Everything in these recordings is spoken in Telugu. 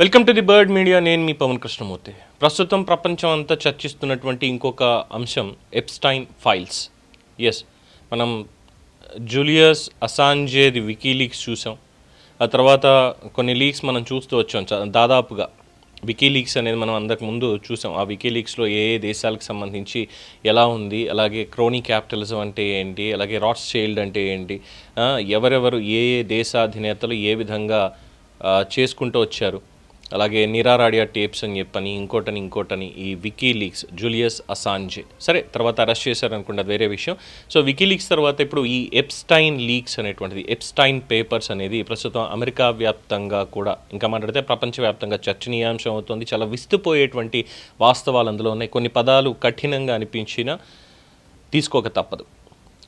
Welcome to the bird media. నేను మీ పవన్ కృష్ణమూర్తి. ప్రస్తుతం ప్రపంచం అంతా చర్చిస్తున్నటువంటి ఇంకొక అంశం ఎప్స్టైన్ ఫైల్స్. ఎస్, మనం జూలియస్ అసాంజేది వికీలీక్స్ చూసాం. ఆ తర్వాత కొన్ని లీక్స్ మనం చూస్తూ వచ్చాం. దాదాపుగా వికీలీక్స్ అనేది మనం అందరికి ముందు చూసాం. ఆ వికీలీక్స్లో ఏ ఏ దేశాలకు సంబంధించి ఎలా ఉంది, అలాగే క్రోనీ క్యాపిటలిజం అంటే ఏంటి, అలాగే రాట్స్చైల్డ్ అంటే ఏంటి, ఎవరెవరు ఏ ఏ దేశాధినేతలు ఏ విధంగా చేసుకుంటూ వచ్చారు, అలాగే నిరారాడియా టేప్స్ అని చెప్పని ఇంకోటని ఈ వికీలీక్స్, జూలియస్ అసాంజే. సరే, తర్వాత అరెస్ట్ చేశారు అనుకుంటే వేరే విషయం. సో వికీలీక్స్ తర్వాత ఇప్పుడు ఈ ఎప్స్టైన్ లీక్స్ అనేటువంటిది, ఎప్స్టైన్ పేపర్స్ అనేది ప్రస్తుతం అమెరికా వ్యాప్తంగా కూడా, ఇంకా మాట్లాడితే ప్రపంచవ్యాప్తంగా చర్చనీయాంశం అవుతుంది. చాలా విస్తుపోయేటువంటి వాస్తవాలు అందులో ఉన్నాయి. కొన్ని పదాలు కఠినంగా అనిపించినా తీసుకోక తప్పదు.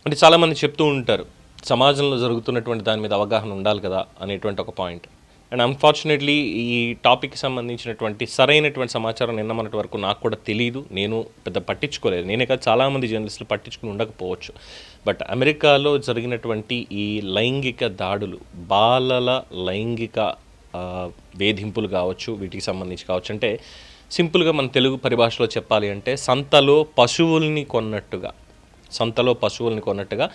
అంటే చాలామంది చెప్తూ ఉంటారు, సమాజంలో జరుగుతున్నటువంటి దాని మీద అవగాహన ఉండాలి కదా అనేటువంటి ఒక పాయింట్. అండ్ అన్ఫార్చునేట్లీ ఈ టాపిక్కి సంబంధించినటువంటి సరైనటువంటి సమాచారం నిన్న మొన్నటి వరకు నాకు కూడా తెలియదు. నేను పెద్ద పట్టించుకోలేదు. నేనే కాదు, చాలామంది జర్నలిస్టులు పట్టించుకుని ఉండకపోవచ్చు. బట్ అమెరికాలో జరిగినటువంటి ఈ లైంగిక దాడులు, బాలల లైంగిక వేధింపులు కావచ్చు, వీటికి సంబంధించి కావచ్చు, అంటే సింపుల్గా మన తెలుగు పరిభాషలో చెప్పాలి అంటే సంతలో పశువుల్ని కొన్నట్టుగా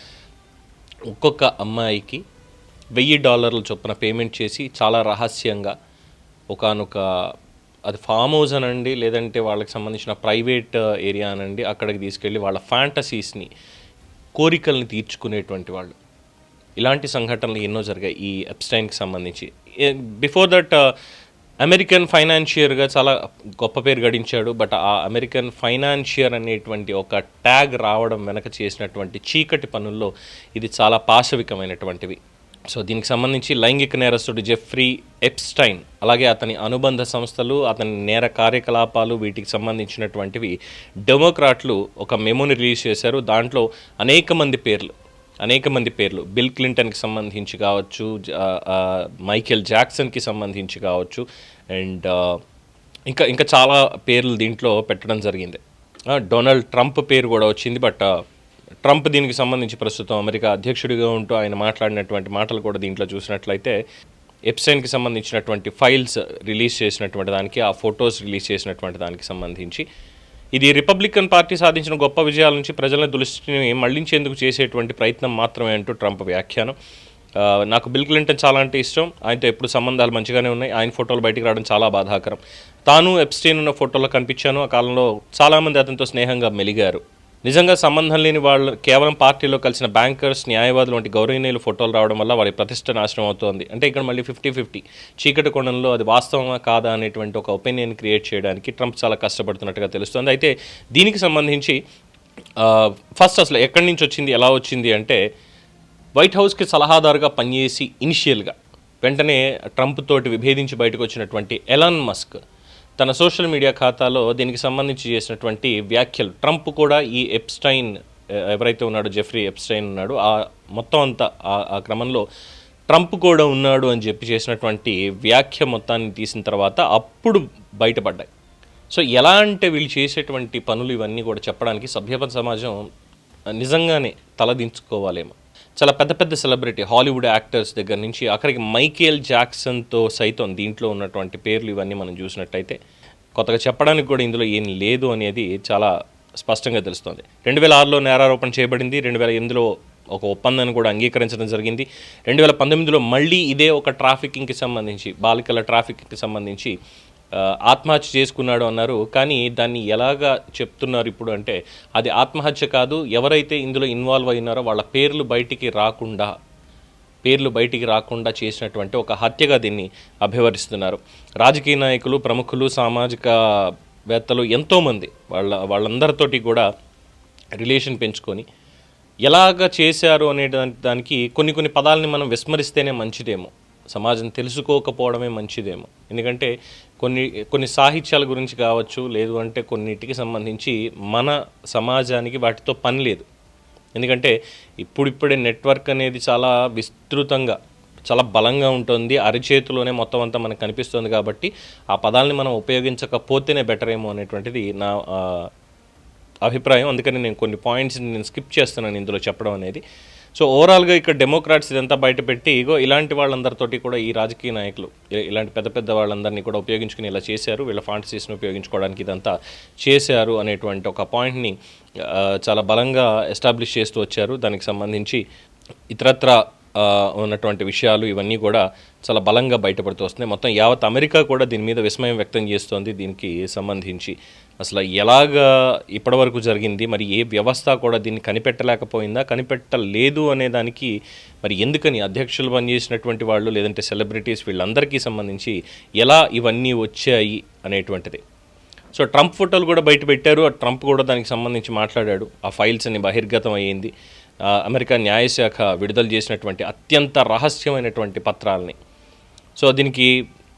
ఒక్కొక్క అమ్మాయికి $1000 చొప్పున పేమెంట్ చేసి చాలా రహస్యంగా ఒకానొక, అది ఫామ్ హౌస్ అనండి, లేదంటే వాళ్ళకి సంబంధించిన ప్రైవేట్ ఏరియా అనండి, అక్కడికి తీసుకెళ్ళి వాళ్ళ ఫ్యాంటసీస్ని, కోరికల్ని తీర్చుకునేటువంటి వాళ్ళు. ఇలాంటి సంఘటనలు ఎన్నో జరిగాయి ఈ ఎప్స్టైన్కి సంబంధించి. బిఫోర్ దట్ అమెరికన్ ఫైనాన్షియర్గా చాలా గొప్ప పేరు గడించాడు. బట్ ఆ అమెరికన్ ఫైనాన్షియర్ అనేటువంటి ఒక ట్యాగ్ రావడం వెనక చేసినటువంటి చీకటి పనుల్లో ఇది చాలా పాశవికమైనటువంటివి. సో దీనికి సంబంధించి లైంగిక నేరస్తుడు జెఫ్రీ ఎప్స్టైన్, అలాగే అతని అనుబంధ సంస్థలు, అతని నేర కార్యకలాపాలు, వీటికి సంబంధించినటువంటివి డెమోక్రాట్లు ఒక మెమోని రిలీజ్ చేశారు. దాంట్లో అనేక మంది పేర్లు బిల్ క్లింటన్కి సంబంధించి కావచ్చు, మైకేల్ జాక్సన్కి సంబంధించి కావచ్చు, అండ్ ఇంకా చాలా పేర్లు దీంట్లో పెట్టడం జరిగింది. డొనాల్డ్ ట్రంప్ పేరు కూడా వచ్చింది. బట్ ట్రంప్ దీనికి సంబంధించి ప్రస్తుతం అమెరికా అధ్యక్షుడిగా ఉంటూ ఆయన మాట్లాడినటువంటి మాటలు కూడా దీంట్లో చూసినట్లయితే, ఎప్స్టైన్కి సంబంధించినటువంటి ఫైల్స్ రిలీజ్ చేసినటువంటి దానికి, ఆ ఫొటోస్ రిలీజ్ చేసినటువంటి దానికి సంబంధించి, ఇది రిపబ్లికన్ పార్టీ సాధించిన గొప్ప విజయాల నుంచి ప్రజల దృష్టిని మళ్లించేందుకు చేసేటువంటి ప్రయత్నం మాత్రమే అంటూ ట్రంప్ వ్యాఖ్యానం. నాకు బిల్ క్లింటన్ చాలా అంటే ఇష్టం, ఆయనతో ఎప్పుడు సంబంధాలు మంచిగానే ఉన్నాయి. ఆయన ఫోటోలు బయటికి రావడం చాలా బాధాకరం. తాను ఎప్స్టైన్ ఉన్న ఫోటోలో కనిపించాను. ఆ కాలంలో చాలామంది అతనితో స్నేహంగా మెలిగారు. నిజంగా సంబంధం లేని వాళ్ళు, కేవలం పార్టీలో కలిసిన బ్యాంకర్స్, న్యాయవాదులు వంటి గౌరవనీయులు ఫోటోలు రావడం వల్ల వారి ప్రతిష్ట నాశనం అవుతోంది. అంటే ఇక్కడ మళ్ళీ 50-50 చీకటి కోణంలో అది వాస్తవమా కాదా అనేటువంటి ఒక ఒపీనియన్ క్రియేట్ చేయడానికి ట్రంప్ చాలా కష్టపడుతున్నట్టుగా తెలుస్తుంది. అయితే దీనికి సంబంధించి ఫస్ట్ అసలు ఎక్కడి నుంచి వచ్చింది, ఎలా వచ్చింది అంటే, వైట్ హౌస్కి సలహాదారుగా పనిచేసి ఇనిషియల్గా వెంటనే ట్రంప్ తోటి విభేదించి బయటకు వచ్చినటువంటి ఎలాన్ మస్క్ తన సోషల్ మీడియా ఖాతాలో దీనికి సంబంధించి చేసినటువంటి వ్యాఖ్యలు, ట్రంప్ కూడా ఈ ఎప్స్టైన్ ఎవరైతే ఉన్నాడో, జెఫ్రీ ఎప్స్టైన్ ఉన్నాడు, ఆ మొత్తం అంతా ఆ క్రమంలో ట్రంప్ కూడా ఉన్నాడు అని చెప్పి చేసినటువంటి వ్యాఖ్య మొత్తాన్ని తీసిన తర్వాత అప్పుడు బయటపడ్డాయి. సో ఎలా అంటే వీళ్ళు చేసేటువంటి పనులు ఇవన్నీ కూడా చెప్పడానికి సభ్యపద సమాజం నిజంగానే తలదించుకోవాలేమో. చాలా పెద్ద పెద్ద సెలబ్రిటీ, హాలీవుడ్ యాక్టర్స్ దగ్గర నుంచి అక్కడికి మైకేల్ జాక్సన్తో సైతం దీంట్లో ఉన్నటువంటి పేర్లు ఇవన్నీ మనం చూసినట్టయితే కొత్తగా చెప్పడానికి కూడా ఇందులో ఏం లేదు అనేది చాలా స్పష్టంగా తెలుస్తుంది. 2006లో నేరారోపణ చేయబడింది. 2008లో ఒక ఒప్పందాన్ని కూడా అంగీకరించడం జరిగింది. 2019లో మళ్ళీ ఇదే ఒక ట్రాఫికింగ్కి సంబంధించి, బాలికల ట్రాఫికింగ్కి సంబంధించి ఆత్మహత్య చేసుకున్నాడు అన్నారు. కానీ దాన్ని ఎలాగా చెప్తున్నారు ఇప్పుడు అంటే, అది ఆత్మహత్య కాదు, ఎవరైతే ఇందులో ఇన్వాల్వ్ అయినారో వాళ్ళ పేర్లు బయటికి రాకుండా చేసినటువంటి ఒక హత్యగా దీన్ని అభివర్ణిస్తున్నారు. రాజకీయ నాయకులు, ప్రముఖులు, సామాజికవేత్తలు ఎంతోమంది వాళ్ళందరితోటి కూడా రిలేషన్ పెంచుకొని ఎలాగ చేశారు అనే దానికి కొన్ని పదాలని మనం విస్మరిస్తేనే మంచిదేమో, సమాజం తెలుసుకోకపోవడమే మంచిదేమో. ఎందుకంటే కొన్ని సాహిత్యాల గురించి కావచ్చు, లేదు అంటే కొన్నిటికి సంబంధించి మన సమాజానికి వాటితో పని లేదు. ఎందుకంటే ఇప్పుడిప్పుడే నెట్వర్క్ అనేది చాలా విస్తృతంగా, చాలా బలంగా ఉంటుంది, అరిచేతిలోనే మొత్తం అంతా మనకు కనిపిస్తుంది. కాబట్టి ఆ పదాలని మనం ఉపయోగించకపోతేనే బెటర్ ఏమో అనేటువంటిది నా అభిప్రాయం. అందుకని నేను కొన్ని పాయింట్స్ని స్కిప్ చేస్తున్నాను ఇందులో చెప్పడం అనేది. సో ఓవరాల్గా ఇక్కడ డెమోక్రాట్స్ ఇదంతా బయటపెట్టి ఇగో ఇలాంటి వాళ్ళందరితోటి కూడా ఈ రాజకీయ నాయకులు ఇలాంటి పెద్ద పెద్ద వాళ్ళందరినీ కూడా ఉపయోగించుకుని ఇలా చేశారు, వీళ్ళ ఫాంటసీస్ని ఉపయోగించుకోవడానికి ఇదంతా చేశారు అనేటువంటి ఒక పాయింట్ని చాలా బలంగా ఎస్టాబ్లిష్ చేస్తూ వచ్చారు. దానికి సంబంధించి ఇతరత్ర ఉన్నటువంటి విషయాలు ఇవన్నీ కూడా చాలా బలంగా బయటపడుతూ వస్తున్నాయి. మొత్తం యావత్ అమెరికా కూడా దీని మీద విస్మయం వ్యక్తం చేస్తోంది. దీనికి సంబంధించి అసలు ఎలాగా ఇప్పటివరకు జరిగింది, మరి ఏ వ్యవస్థ కూడా దీన్ని కనిపెట్టలేకపోయిందా, కనిపెట్టలేదు అనే దానికి మరి ఎందుకని అధ్యక్షులు పనిచేసినటువంటి వాళ్ళు లేదంటే సెలబ్రిటీస్ వీళ్ళందరికీ సంబంధించి ఎలా ఇవన్నీ వచ్చాయి అనేటువంటిది. సో ట్రంప్ ఫోటోలు కూడా బయట పెట్టారు. ఆ ట్రంప్ కూడా దానికి సంబంధించి మాట్లాడాడు. ఆ ఫైల్స్ అన్ని బహిర్గతం అయ్యింది. అమెరికా న్యాయశాఖ విడుదల చేసినటువంటి అత్యంత రహస్యమైనటువంటి పత్రాలని. సో దీనికి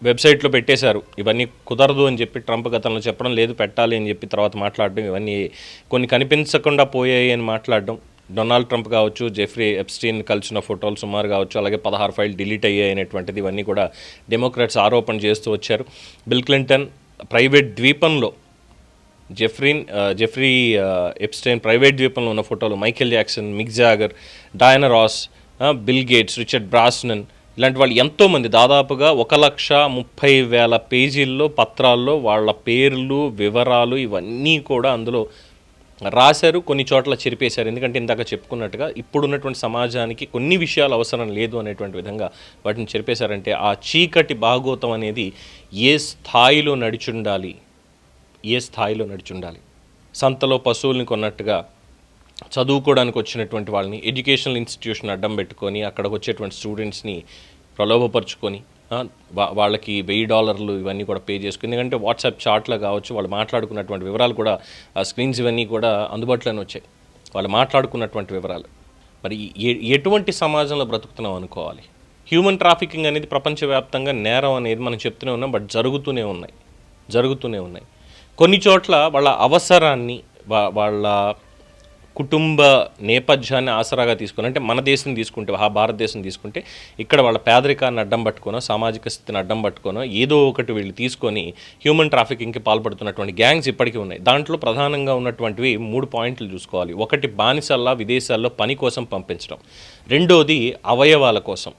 వెబ్సైట్లో పెట్టేశారు. ఇవన్నీ కుదరదు అని చెప్పి ట్రంప్ గతంలో చెప్పడం, లేదు పెట్టాలి అని చెప్పి తర్వాత మాట్లాడడం, ఇవన్నీ కొన్ని కనిపించకుండా పోయాయి అని మాట్లాడడం. డొనాల్డ్ ట్రంప్ కావచ్చు, జెఫ్రీ ఎప్స్టీన్ కలిసిన ఫోటోలు సుమారు కావచ్చు, అలాగే 16 ఫైల్ డిలీట్ అయ్యాయి అనేటువంటిది ఇవన్నీ కూడా డెమోక్రాట్స్ ఆరోపణ చేస్తూ వచ్చారు. బిల్ క్లింటన్ ప్రైవేట్ ద్వీపంలో జెఫ్రీ ఎప్స్టైన్ ప్రైవేట్ ద్వీపంలో ఉన్న ఫోటోలు, Michael Jackson, Mick Jagger, Diana Ross, Bill Gates, Richard Branson ఇలాంటి వాళ్ళు ఎంతోమంది దాదాపుగా 1,30,000 పేజీల్లో పత్రాల్లో వాళ్ళ పేర్లు వివరాలు ఇవన్నీ కూడా అందులో రాశారు. కొన్ని చోట్ల చెరిపేశారు. ఎందుకంటే ఇందాక చెప్పుకున్నట్టుగా ఇప్పుడున్నటువంటి సమాజానికి కొన్ని విషయాలు అవసరం లేదు అనేటువంటి విధంగా వాటిని చెరిపేశారంటే ఆ చీకటి భాగోతం అనేది ఏ స్థాయిలో నడిచుండాలి, సంతలో పశువుల్ని కొన్నట్టుగా చదువుకోవడానికి వచ్చినటువంటి వాళ్ళని ఎడ్యుకేషనల్ ఇన్స్టిట్యూషన్ అడ్డం పెట్టుకొని అక్కడికి వచ్చేటువంటి స్టూడెంట్స్ని ప్రలోభపరుచుకొని వాళ్ళకి $1000 ఇవన్నీ కూడా పే చేసుకుని, ఎందుకంటే వాట్సాప్ చాట్లో కావచ్చు వాళ్ళు మాట్లాడుకున్నటువంటి వివరాలు కూడా స్క్రీన్స్ ఇవన్నీ కూడా అందుబాటులోనే వచ్చాయి, వాళ్ళు మాట్లాడుకున్నటువంటి వివరాలు. మరి ఎటువంటి సమాజంలో బ్రతుకుతున్నాం అనుకోవాలి. హ్యూమన్ ట్రాఫికింగ్ అనేది ప్రపంచవ్యాప్తంగా నేరం అనేది మనం చెప్తూనే ఉన్నాం, బట్ జరుగుతూనే ఉన్నాయి. కొన్ని చోట్ల వాళ్ళ అవసరాన్ని వాళ్ళ కుటుంబ నేపథ్యాన్ని ఆసరాగా తీసుకుని, అంటే మన దేశం తీసుకుంటే భారతదేశం తీసుకుంటే ఇక్కడ వాళ్ళ పేదరికాన్ని అడ్డం పట్టుకోనో సామాజిక స్థితిని అడ్డం పట్టుకోనో ఏదో ఒకటి వీళ్ళు తీసుకొని హ్యూమన్ ట్రాఫికింగ్కి పాల్పడుతున్నటువంటి గ్యాంగ్స్ ఇప్పటికీ ఉన్నాయి. దాంట్లో ప్రధానంగా ఉన్నటువంటివి 3 పాయింట్లు చూసుకోవాలి. ఒకటి, బానిసల్లా విదేశాల్లో పని కోసం పంపించడం. రెండోది, అవయవాల కోసం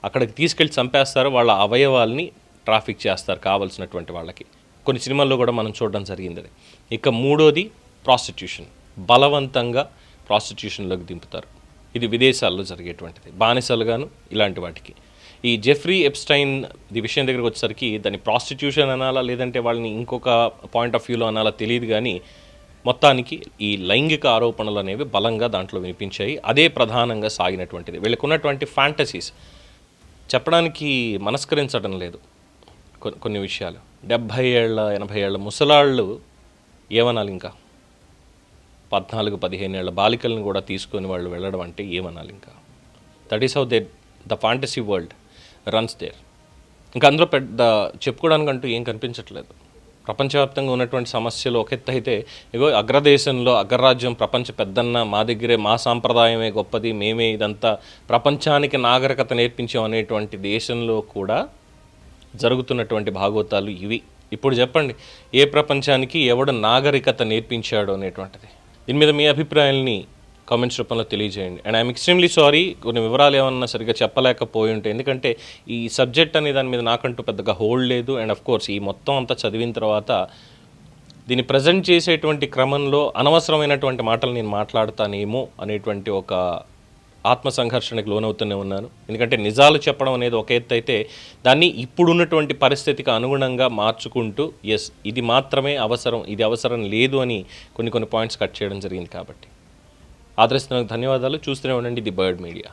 అక్కడికి తీసుకెళ్ళి చంపేస్తారు, వాళ్ళ అవయవాల్ని ట్రాఫిక్ చేస్తారు కావాల్సినటువంటి వాళ్ళకి. కొన్ని సినిమాల్లో కూడా మనం చూడడం జరిగింది అది. ఇక మూడోది ప్రాస్టిట్యూషన్, బలవంతంగా ప్రాస్టిట్యూషన్లోకి దింపుతారు. ఇది విదేశాల్లో జరిగేటువంటిది, బానిసలుగాను ఇలాంటి వాటికి. ఈ జెఫ్రీ ఎప్స్టైన్ విషయం దగ్గరికి వచ్చేసరికి దాన్ని ప్రాస్టిట్యూషన్ అనాలా లేదంటే వాళ్ళని ఇంకొక పాయింట్ ఆఫ్ వ్యూలో అనాలా తెలియదు, కానీ మొత్తానికి ఈ లైంగిక ఆరోపణలు అనేవి బలంగా దాంట్లో వినిపించాయి. అదే ప్రధానంగా సాగినటువంటిది. వీళ్ళకు ఉన్నటువంటి ఫ్యాంటసీస్ చెప్పడానికి మనస్కరించడం లేదు. కొన్ని విషయాలు 70 ఏళ్ళ 80 ఏళ్ళ ముసలాళ్ళు ఏమనాలి, ఇంకా 14-15 ఏళ్ళ బాలికలను కూడా తీసుకొని వాళ్ళు వెళ్ళడం అంటే ఏమనాలి ఇంకా. That is how the fantasy world runs there. ఇంకా అందులో పెద్ద చెప్పుకోవడానికంటూ ఏం కనిపించట్లేదు. ప్రపంచవ్యాప్తంగా ఉన్నటువంటి సమస్యలు ఒక ఎత్తు అయితే, ఇగో అగ్రదేశంలో అగ్రరాజ్యం ప్రపంచ పెద్దన్న, మా దగ్గరే మా సాంప్రదాయమే గొప్పది, మేమే ఇదంతా ప్రపంచానికి నాగరికత నేర్పించాం అనేటువంటి దేశంలో కూడా జరుగుతున్నటువంటి భాగోతాలు ఇవి. ఇప్పుడు చెప్పండి, ఏ ప్రపంచానికి ఎవడు నాగరికత నేర్పించాడు అనేటువంటిది. దీని మీద మీ అభిప్రాయాల్ని కామెంట్స్ రూపంలో తెలియజేయండి. అండ్ ఐఎమ్ ఎక్స్ట్రీమ్లీ సారీ, కొన్ని వివరాలు ఏమన్నా సరిగ్గా చెప్పలేకపోయి ఉంటాయి, ఎందుకంటే ఈ సబ్జెక్ట్ అనే దాని మీద నాకంటూ పెద్దగా హోల్డ్ లేదు. అండ్ అఫ్ కోర్స్ ఈ మొత్తం అంతా చదివిన తర్వాత దీన్ని ప్రజెంట్ చేసేటువంటి క్రమంలో అనవసరమైనటువంటి మాటలు నేను మాట్లాడతానేమో అనేటువంటి ఒక ఆత్మసంఘర్షణకు లోనవుతూనే ఉన్నాను. ఎందుకంటే నిజాలు చెప్పడం అనేది ఒక ఎత్తు అయితే, దాన్ని ఇప్పుడున్నటువంటి పరిస్థితికి అనుగుణంగా మార్చుకుంటూ ఎస్ ఇది మాత్రమే అవసరం, ఇది అవసరం లేదు అని కొన్ని పాయింట్స్ కట్ చేయడం జరిగింది. కాబట్టి ఆదరిస్తున్నందుకు ధన్యవాదాలు. చూస్తూనే ఉండండి ది బర్డ్ మీడియా.